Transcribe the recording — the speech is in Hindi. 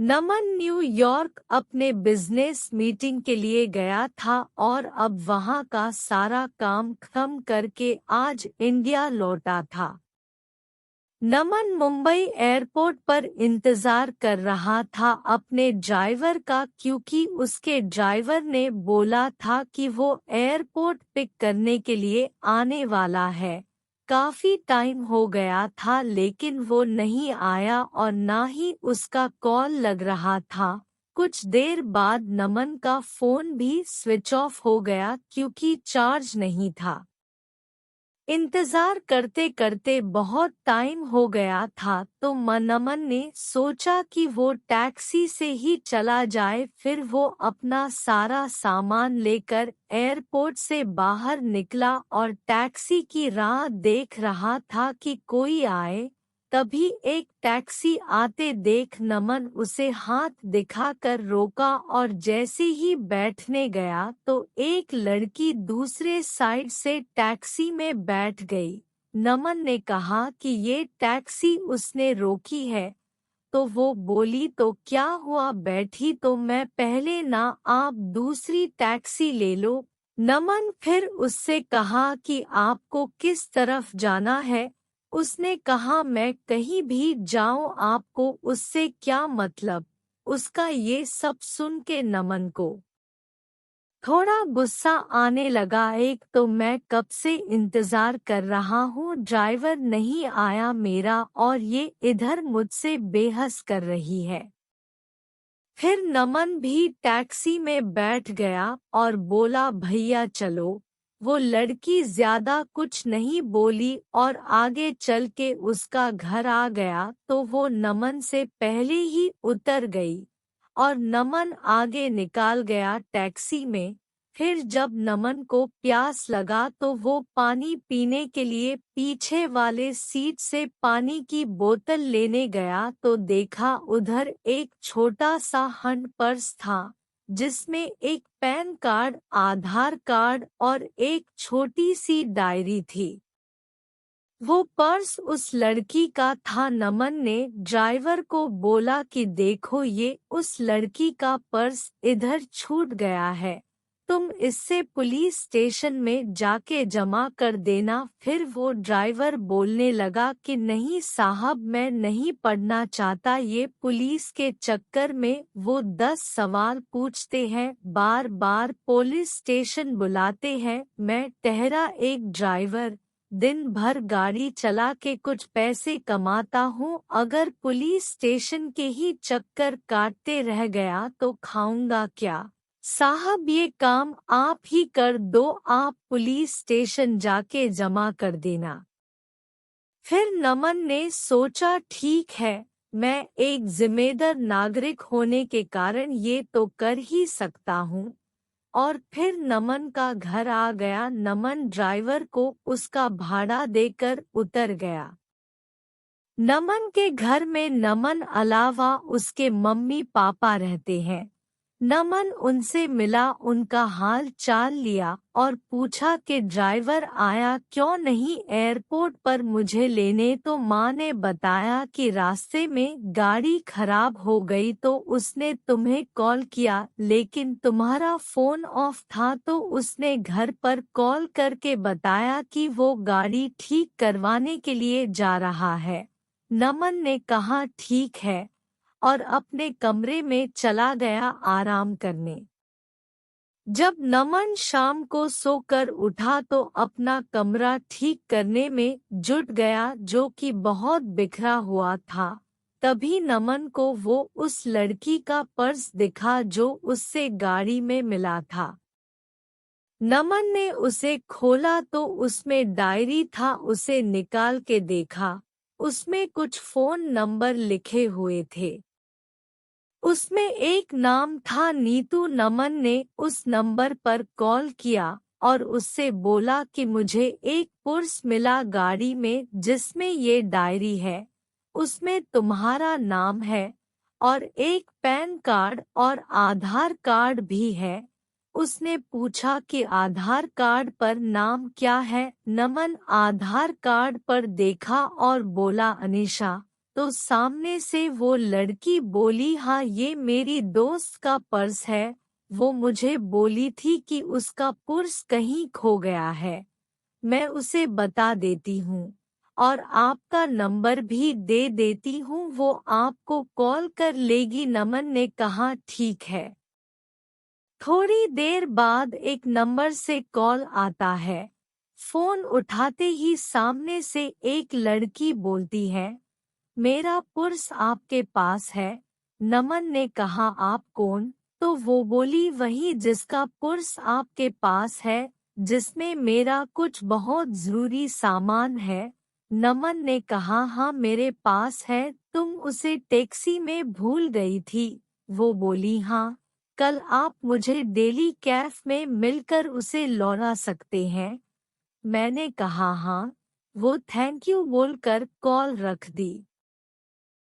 नमन न्यूयॉर्क अपने बिजनेस मीटिंग के लिए गया था और अब वहां का सारा काम खत्म करके आज इंडिया लौटा था। नमन मुंबई एयरपोर्ट पर इंतजार कर रहा था अपने ड्राइवर का, क्योंकि उसके ड्राइवर ने बोला था कि वो एयरपोर्ट पिक करने के लिए आने वाला है। काफी टाइम हो गया था लेकिन वो नहीं आया और ना ही उसका कॉल लग रहा था। कुछ देर बाद नमन का फोन भी स्विच ऑफ हो गया क्योंकि चार्ज नहीं था। इंतजार करते करते बहुत टाइम हो गया था तो नमन ने सोचा कि वो टैक्सी से ही चला जाए। फिर वो अपना सारा सामान लेकर एयरपोर्ट से बाहर निकला और टैक्सी की राह देख रहा था कि कोई आए। तभी एक टैक्सी आते देख नमन उसे हाथ दिखाकर रोका और जैसे ही बैठने गया तो एक लड़की दूसरे साइड से टैक्सी में बैठ गई। नमन ने कहा कि ये टैक्सी उसने रोकी है, तो वो बोली तो क्या हुआ, बैठी तो मैं पहले ना, आप दूसरी टैक्सी ले लो। नमन फिर उससे कहा कि आपको किस तरफ जाना है। उसने कहा मैं कहीं भी जाऊं, आपको उससे क्या मतलब। उसका ये सब सुन के नमन को थोड़ा गुस्सा आने लगा। एक तो मैं कब से इंतजार कर रहा हूँ, ड्राइवर नहीं आया मेरा और ये इधर मुझसे बेहस कर रही है। फिर नमन भी टैक्सी में बैठ गया और बोला भैया चलो। वो लड़की ज्यादा कुछ नहीं बोली और आगे चल के उसका घर आ गया तो वो नमन से पहले ही उतर गई और नमन आगे निकाल गया टैक्सी में। फिर जब नमन को प्यास लगा तो वो पानी पीने के लिए पीछे वाले सीट से पानी की बोतल लेने गया तो देखा उधर एक छोटा सा हैंड पर्स था जिसमें एक पैन कार्ड, आधार कार्ड और एक छोटी सी डायरी थी। वो पर्स उस लड़की का था। नमन ने ड्राइवर को बोला कि देखो ये उस लड़की का पर्स इधर छूट गया है, तुम इससे पुलिस स्टेशन में जाके जमा कर देना। फिर वो ड्राइवर बोलने लगा कि नहीं साहब, मैं नहीं पढ़ना चाहता, ये पुलिस के चक्कर में वो 10 सवाल पूछते हैं, बार बार पुलिस स्टेशन बुलाते हैं। मैं ठहरा एक ड्राइवर, दिन भर गाड़ी चला के कुछ पैसे कमाता हूँ, अगर पुलिस स्टेशन के ही चक्कर काटते रह गया तो खाऊंगा क्या। साहब ये काम आप ही कर दो, आप पुलिस स्टेशन जाके जमा कर देना। फिर नमन ने सोचा ठीक है, मैं एक जिम्मेदार नागरिक होने के कारण ये तो कर ही सकता हूँ। और फिर नमन का घर आ गया। नमन ड्राइवर को उसका भाड़ा देकर उतर गया। नमन के घर में नमन अलावा उसके मम्मी पापा रहते हैं। नमन उनसे मिला, उनका हाल चाल लिया और पूछा कि ड्राइवर आया क्यों नहीं एयरपोर्ट पर मुझे लेने। तो माँ ने बताया कि रास्ते में गाड़ी खराब हो गई तो उसने तुम्हें कॉल किया लेकिन तुम्हारा फोन ऑफ था, तो उसने घर पर कॉल करके बताया कि वो गाड़ी ठीक करवाने के लिए जा रहा है। नमन ने कहा ठीक है और अपने कमरे में चला गया आराम करने। जब नमन शाम को सोकर उठा तो अपना कमरा ठीक करने में जुट गया जो कि बहुत बिखरा हुआ था। तभी नमन को वो उस लड़की का पर्स दिखा जो उससे गाड़ी में मिला था। नमन ने उसे खोला तो उसमें डायरी था, उसे निकाल के देखा। उसमें कुछ फोन नंबर लिखे हुए थे। उसमें एक नाम था नीतू। नमन ने उस नंबर पर कॉल किया और उससे बोला कि मुझे एक पर्स मिला गाड़ी में जिसमें ये डायरी है, उसमें तुम्हारा नाम है और एक पैन कार्ड और आधार कार्ड भी है। उसने पूछा कि आधार कार्ड पर नाम क्या है। नमन आधार कार्ड पर देखा और बोला अनीशा। तो सामने से वो लड़की बोली, हाँ ये मेरी दोस्त का पर्स है, वो मुझे बोली थी कि उसका पर्स कहीं खो गया है, मैं उसे बता देती हूँ और आपका नंबर भी दे देती हूँ, वो आपको कॉल कर लेगी। नमन ने कहा ठीक है। थोड़ी देर बाद एक नंबर से कॉल आता है। फोन उठाते ही सामने से एक लड़की बोलती है, मेरा पर्स आपके पास है। नमन ने कहा आप कौन? तो वो बोली वही जिसका पर्स आपके पास है, जिसमें मेरा कुछ बहुत जरूरी सामान है। नमन ने कहा हाँ मेरे पास है, तुम उसे टैक्सी में भूल गई थी। वो बोली हाँ, कल आप मुझे डेली कैफ में मिलकर उसे लौटा सकते हैं। मैंने कहा हाँ। वो थैंक यू बोलकर कॉल रख दी।